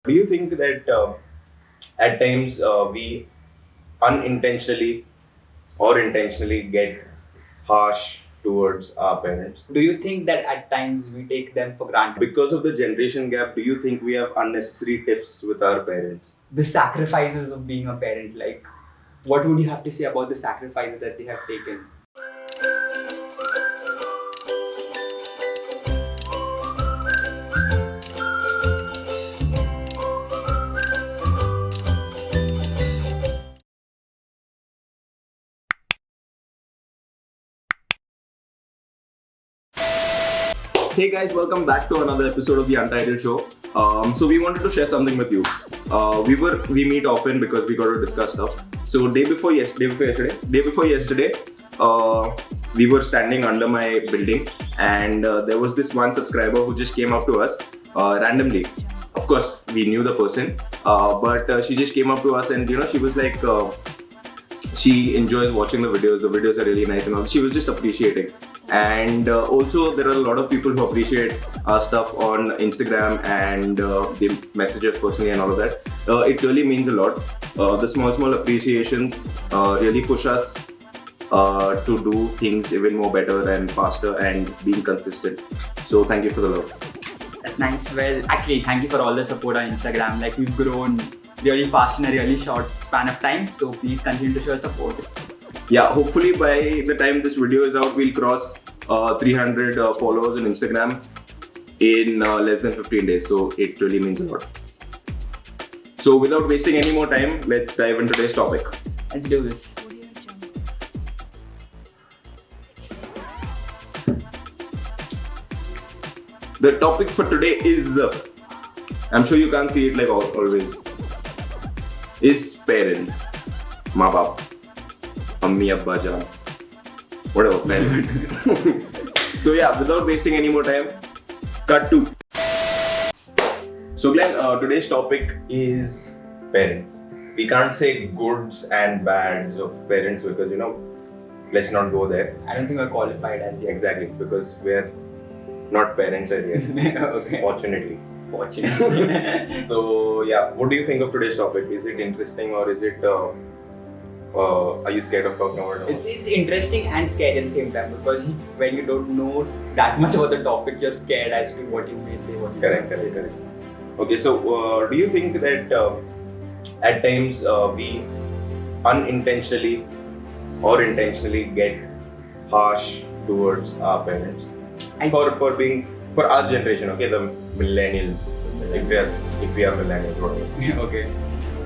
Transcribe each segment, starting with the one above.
Do you think that at times we unintentionally or intentionally get harsh towards our parents? Do you think that at times we take them for granted? Because of the generation gap, do you think we have unnecessary tiffs with our parents? The sacrifices of being a parent, like, what would you have to say about the sacrifices that they have taken? Hey guys, welcome back to another episode of the Untitled Show. So we wanted to share something with you. We meet often because we got to discuss stuff. So day before yesterday, we were standing under my building, and there was this one subscriber who just came up to us randomly. Of course, we knew the person, but she just came up to us, and she was like. She enjoys watching the videos. The videos are really nice and all. She was just appreciating. And also, there are a lot of people who appreciate our stuff on Instagram, and they message us personally and all of that. It really means a lot. The small appreciations really push us to do things even more better and faster and being consistent. So thank you for the love. That's nice. Well, actually, thank you for all the support on Instagram. Like, we've grown really fast in a really short span of time. So please continue to show support. Yeah, hopefully by the time this video is out, we'll cross 300 followers on Instagram in less than 15 days. So it really means a lot. So without wasting any more time, let's dive into today's topic. Let's do this. The topic for today is, I'm sure you can't see it like always, is parents. Ma baap, Ammi Abba Jaan, whatever, parents. So yeah, without wasting any more time, cut to. So Glenn, today's topic is parents. We can't say goods and bads of parents because, let's not go there. I don't think we're qualified as yet. Exactly, because we're not parents as yet, Okay. fortunately. Fortunately. So yeah, what do you think of today's topic? Is it interesting or is it? Are you scared of talking about it? It's interesting and scary at the same time, because when you don't know that much about the topic, you're scared as to what you may say, what you Correct. can't say. Okay, so do you think that at times we unintentionally or intentionally get harsh towards our parents for our generation? Okay, the millennials. If we are millennials, whatever. Okay.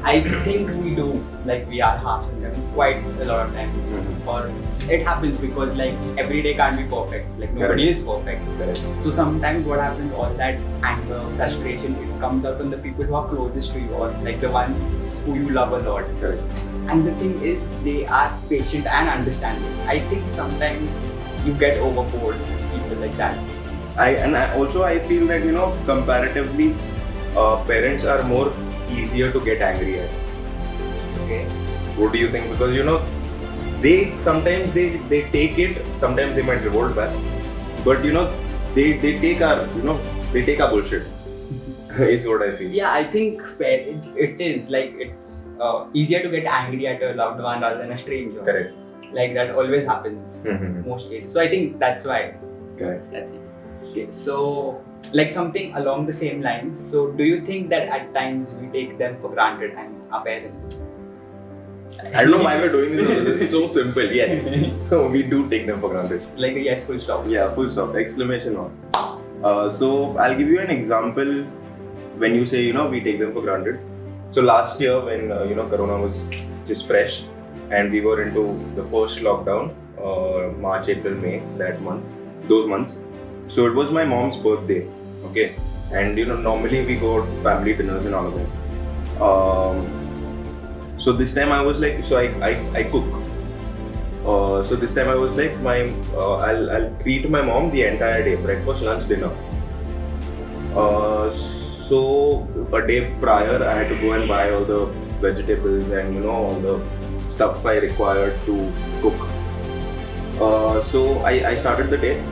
I think we do, like, we are harsh on them quite a lot of times. Mhm. Or it happens because, like, every day can't be perfect. Like, nobody is perfect. Correct. So sometimes what happens, all that anger, frustration, it comes out on the people who are closest to you, or like the ones who you love a lot. Correct. And the thing is, they are patient and understanding. I think sometimes you get overboard with people like that. I feel that comparatively, parents are more easier to get angry at. Okay. What do you think? Because they sometimes they take it. Sometimes they might revolt back, but they take our bullshit. Is what I feel. Yeah, I think it is like, it's easier to get angry at a loved one rather than a stranger. Correct. Like, that always happens Mhm. most cases. So I think that's why. Correct. That's it. Okay, so like something along the same lines. So do you think that at times we take them for granted, and our parents? I don't know why we're doing this. It's so simple. Yes, we do take them for granted. Like a yes, full stop. Yeah, full stop. Exclamation mark. So I'll give you an example. When you say we take them for granted. So last year when Corona was just fresh, and we were into the first lockdown, March, April, May, those months. So it was my mom's birthday, okay, and normally we go to family dinners and all of that. So this time I was like, so I cook. So this time I was like, I'll treat my mom the entire day, breakfast, lunch, dinner. So a day prior, I had to go and buy all the vegetables and all the stuff I required to cook. So I started the day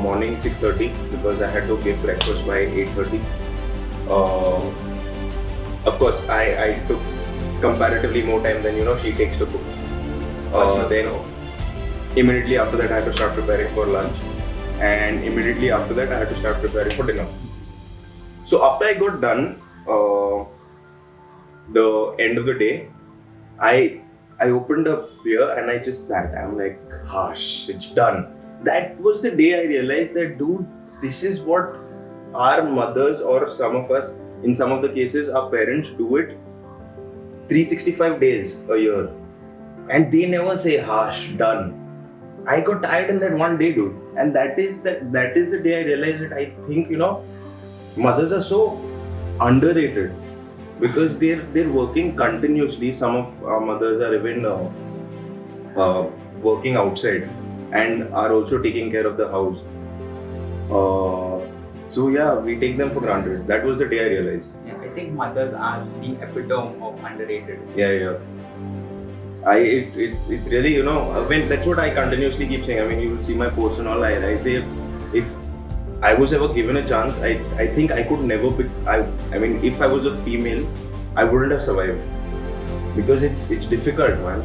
morning 6:30 because I had to give breakfast by 8:30. of course, I took comparatively more time than she takes to cook. Then immediately after that, I had to start preparing for lunch, and immediately after that, I had to start preparing for dinner. So after I got done, the end of the day, I opened a beer and I just sat. I'm like, hush, it's done. That was the day I realized that, dude, this is what our mothers, or some of us, in some of the cases, our parents do it 365 days a year. And they never say, hush, done. I got tired in that one day, dude. And that is the day I realized that I think, mothers are so underrated because they're working continuously. Some of our mothers are even working outside and are also taking care of the house. So yeah, we take them for granted. That was the day I realized. Yeah, I think mothers are the epitome of underrated. Yeah. It's really, when that's what I continuously keep saying. I mean, you will see my posts and all. I say if I was ever given a chance, I think I could never pick. I mean, if I was a female, I wouldn't have survived because it's difficult, man.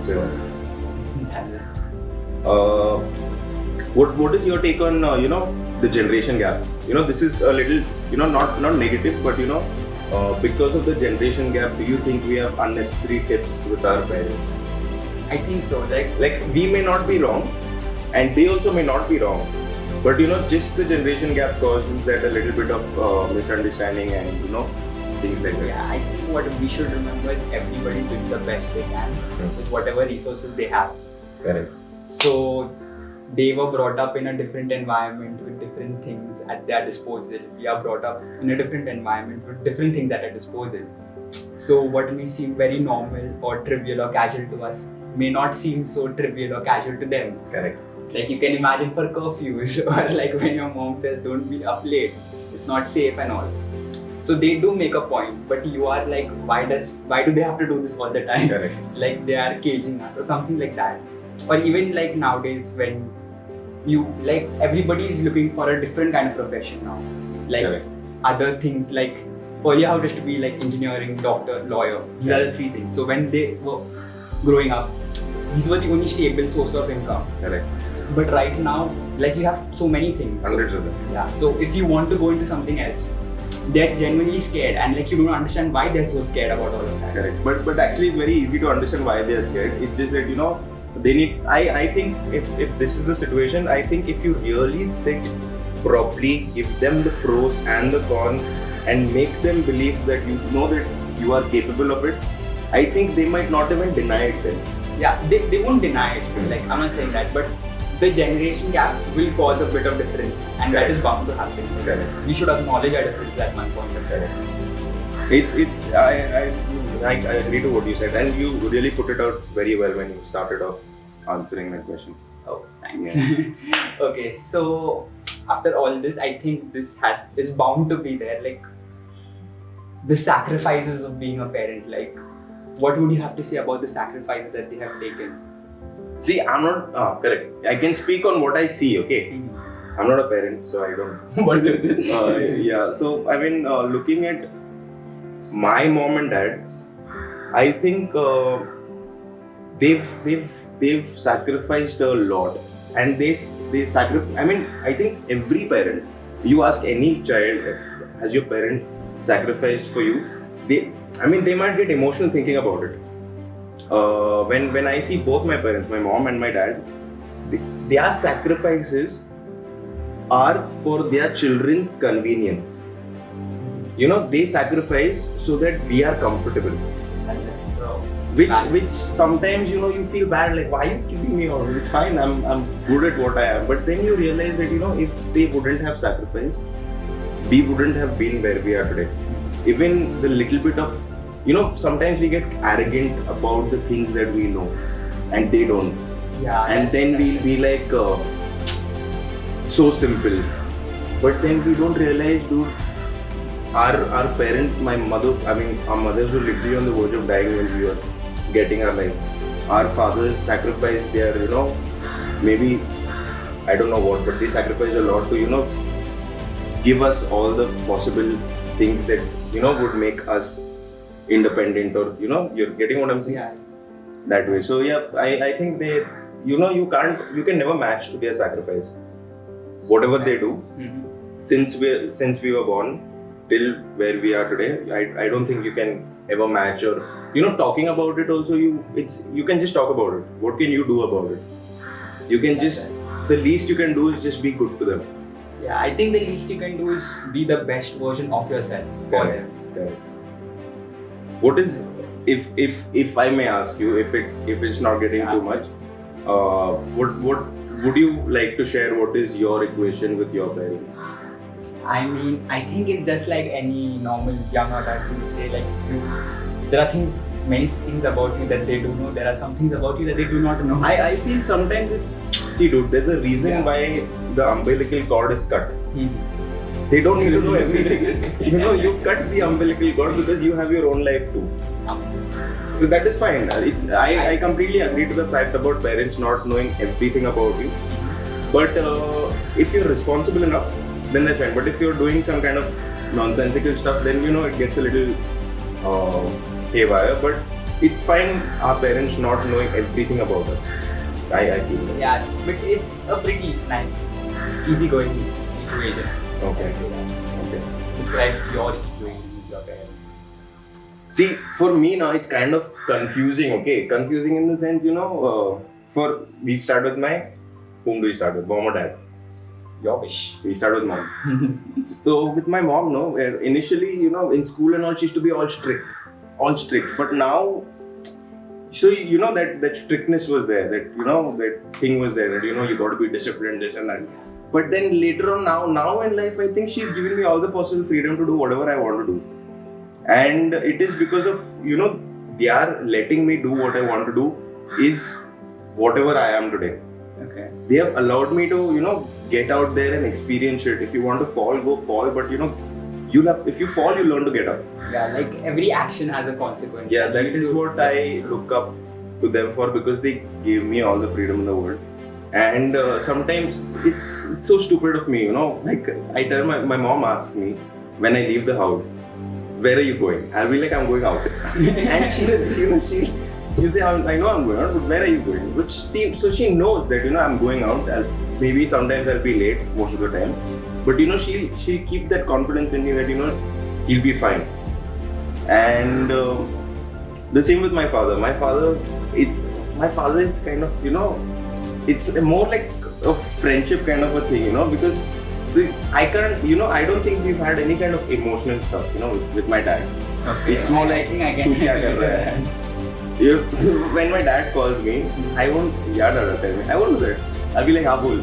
So, what is your take on the generation gap? This is a little not negative, but because of the generation gap, do you think we have unnecessary tips with our parents? I think so. Like we may not be wrong, and they also may not be wrong, but just the generation gap causes that a little bit of misunderstanding and things like that. Yeah, I think what we should remember is everybody's doing the best they can with whatever resources they have. Correct. So they were brought up in a different environment with different things at their disposal. We are brought up in a different environment with different things at our disposal. So what may seem very normal or trivial or casual to us may not seem so trivial or casual to them. Correct. Like you can imagine for curfews or like when your mom says don't be up late, it's not safe and all. So they do make a point, but you are like, why do they have to do this all the time? Correct. Like they are caging us or something like that. Or even like nowadays when everybody is looking for a different kind of profession now. Like Correct. Other things like earlier how it used to be like engineering, doctor, lawyer. These are the three things. So when they were growing up, these were the only stable source of income. Correct. But right now, like you have so many things. Hundreds of them. Yeah. So if you want to go into something else, they're genuinely scared, and like you don't understand why they're so scared about all of that. Correct. But actually, it's very easy to understand why they're scared. It's just that they need. I think if this is the situation, I think if you really sit properly, give them the pros and the cons, and make them believe that that you are capable of it, I think they might not even deny it then. Yeah, they won't deny it. Like I'm not saying that, but the generation gap will cause a bit of difference, and that is bound to happen. Correct. We should acknowledge our differences at one point. Correct. I agree to what you said, and you really put it out very well when you started off answering that question. Oh, thanks. Okay, so after all this, I think this is bound to be there. Like the sacrifices of being a parent. Like, what would you have to say about the sacrifices that they have taken? See, I'm not correct. I can speak on what I see. Okay. Mm-hmm. I'm not a parent, so I don't. But yeah, so I mean, looking at my mom and dad, I think they've sacrificed a lot, and they sacrifice. I mean, I think every parent. You ask any child, has your parent sacrificed for you? They might get emotional thinking about it. When I see both my parents, my mom and my dad, their sacrifices are for their children's convenience. They sacrifice so that we are comfortable. Which sometimes you feel bad, like, why are you keeping me on? It's fine, I'm good at what I am. But then you realize that if they wouldn't have sacrificed, we wouldn't have been where we are today. Even the little bit of sometimes we get arrogant about the things that we know and they don't. Yeah. And then we'll be like so simple. But then we don't realize, dude, our parents, our mothers were literally on the verge of dying when we were getting our life. Our fathers sacrificed their, maybe, I don't know what, but they sacrificed a lot to, give us all the possible things that would make us independent, or you're getting what I'm saying. Yeah. That way. So yeah, I think they, you can never match to their sacrifice. Whatever they do, since we were born till where we are today, I don't think you can ever match. Or talking about it also, you can just talk about it. What can you do about it? You can just, the least you can do is just be good to them. Yeah, I think the least you can do is be the best version of yourself for them. Correct. What is, if I may ask you, if it's not getting too much, what would you like to share? What is your equation with your parents? I mean, I think it's just like any normal young adult who say like there are many things about you that they do know. There are some things about you that they do not know. I feel sometimes it's, see dude, there's a reason why the umbilical cord is cut. They don't need to know everything. You cut the umbilical cord because you have your own life too. So that is fine. I completely agree to the fact about parents not knowing everything about you. But if you're responsible enough, then that's fine. But if you're doing some kind of nonsensical stuff, then it gets a little haywire. But it's fine our parents not knowing everything about us. I feel that. Yeah, but it's a pretty nice, easygoing equation. Okay. Describe your equation with your parents. See, for me now it's kind of confusing. Okay, confusing in the sense, we start with whom do we start with? Mom or dad? Your wish. We start with mom. So with my mom, initially, in school and all, she used to be all strict. But now, so that strictness was there, that thing was there, that you got to be disciplined, this and that. But then later on, now in life, I think she's giving me all the possible freedom to do whatever I want to do. And it is because of, they are letting me do what I want to do is whatever I am today. Okay. They have allowed me to, get out there and experience it. If you want to fall, go fall. But if you fall, you learn to get up. Yeah, like every action has a consequence. Yeah, that is what I look up to them for, because they gave me all the freedom in the world. And sometimes it's so stupid of me, like I tell my mom asks me when I leave the house, where are you going? I'll be like, I'm going out. And she'll say, I know I'm going out, but where are you going? So she knows that, I'm going out. Maybe sometimes I'll be late most of the time. But, she'll keep that confidence in me that, he'll be fine. And the same with my father. My father, it's kind of, it's more like a friendship kind of a thing, because see, I can't, I don't think we've had any kind of emotional stuff, with my dad. Okay. It's more like, I think I can. "Tu kya kar raha hai?" When my dad calls me, I won't, "Ya dada, tell me," I won't do that. I'll be like, "Ha, bol."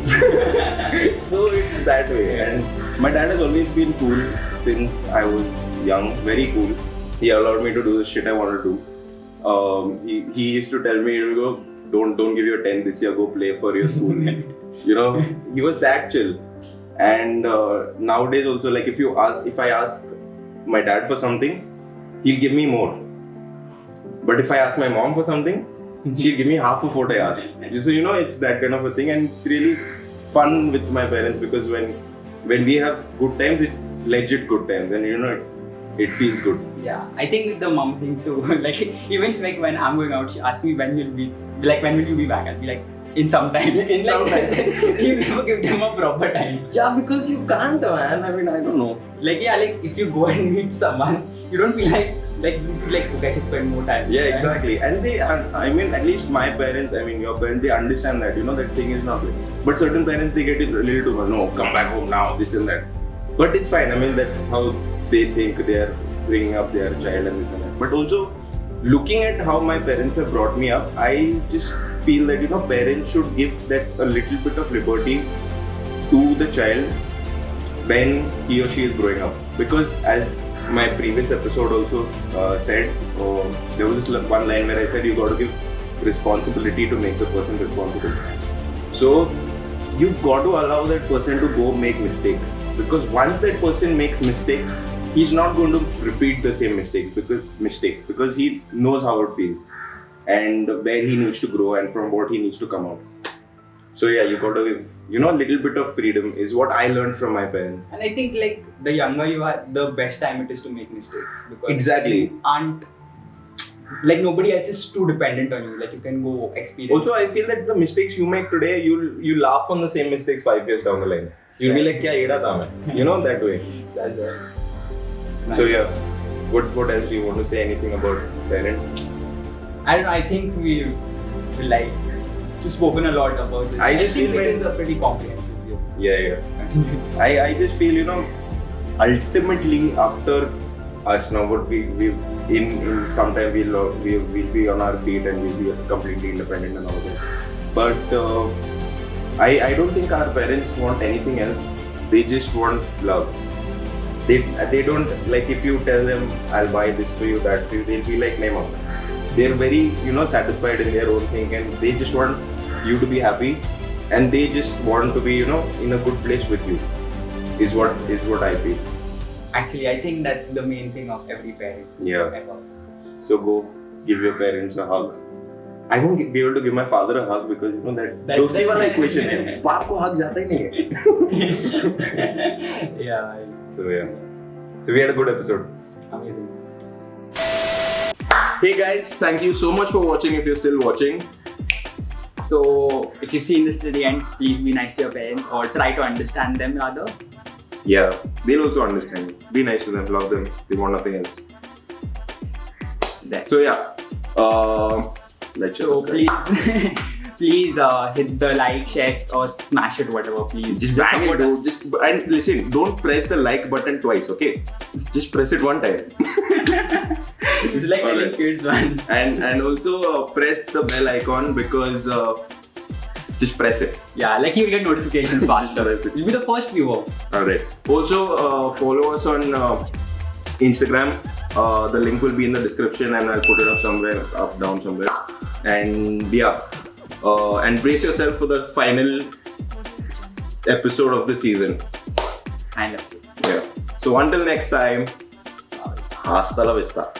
So it's that way. And my dad has always been cool since I was young, very cool. He allowed me to do the shit I wanted to do. He used to tell me, don't give your 10 this year, go play for your school. He was that chill. And nowadays also, like if I ask my dad for something, he'll give me more. But if I ask my mom for something, she'll give me half of what I asked. So it's that kind of a thing, and it's really fun with my parents, because when we have good times, it's legit good times, and it feels good. Yeah, I think with the mom thing too. Like even like when I'm going out, she asks me when will you be back? I'll be like, in some time. In some time. You never give them a proper time. Yeah, because you can't, man. I mean, I don't know. Like if you go and meet someone, you don't feel like okay, I should spend more time. Yeah, exactly. And at least my parents, your parents, they understand that, that thing is not good. But certain parents, they get it a little too much. No, come back home now, this and that. But it's fine. That's how they think they are bringing up their child and this and that. But also, looking at how my parents have brought me up, I just feel that, parents should give that a little bit of liberty to the child when he or she is growing up. Because as my previous episode also said, there was this one line where I said you got to give responsibility to make the person responsible. So you've got to allow that person to go make mistakes, because once that person makes mistakes, he's not going to repeat the same mistake because he knows how it feels and where he needs to grow and from what he needs to come out. So yeah, you got to give little bit of freedom is what I learned from my parents. And I think like the younger you are, the best time it is to make mistakes, because Exactly. you aren't like nobody else is too dependent on you. Like you can go experience. Also, I feel that the mistakes you make today, you laugh on the same mistakes 5 years down the line. You'll be like, "Kya eda tha main?" That way. That's it. It's So nice. yeah, what else do you want to say? Anything about parents? I don't know. I think we've like spoken a lot about this. I just think feel it when- is a pretty comprehensive view. Yeah. I just feel ultimately after us now, what we in sometime we'll be on our feet and we'll be completely independent and all that. But I don't think our parents want anything else. They just want love. They don't, like, if you tell them I'll buy this for you, that for you, they'll be like, "No, mom." They're very satisfied in their own thing, and they just want you to be happy, and they just want to be in a good place with you. Is what I feel. Actually, I think that's the main thing of every parent. Yeah. Ever. So go give your parents a hug. I won't be able to give my father a hug because that dosti wala equation है. बाप को hug जाता ही नहीं है. Yeah. So yeah. So we had a good episode. Amazing. Hey guys, thank you so much for watching. If you're still watching, So, if you've seen this to the end, please be nice to your parents or try to understand them rather. yeah, they'll also understand you. Be nice to them, love them. They want nothing else. That. So yeah, let's So please, please hit the like, share, or smash it, whatever. Please, just bang it, support dude. us. Just and listen, don't press the like button twice, okay? Just press it one time. It's like telling Alright. kids, man. and also press the bell icon because just press it. Yeah, like you'll get notifications faster. You'll be the first viewer. Alright. Also follow us on Instagram. The link will be in the description and I'll put it up somewhere, up down somewhere. And yeah, and brace yourself for the final episode of the season. I love you. Yeah. So until next time, hasta la vista.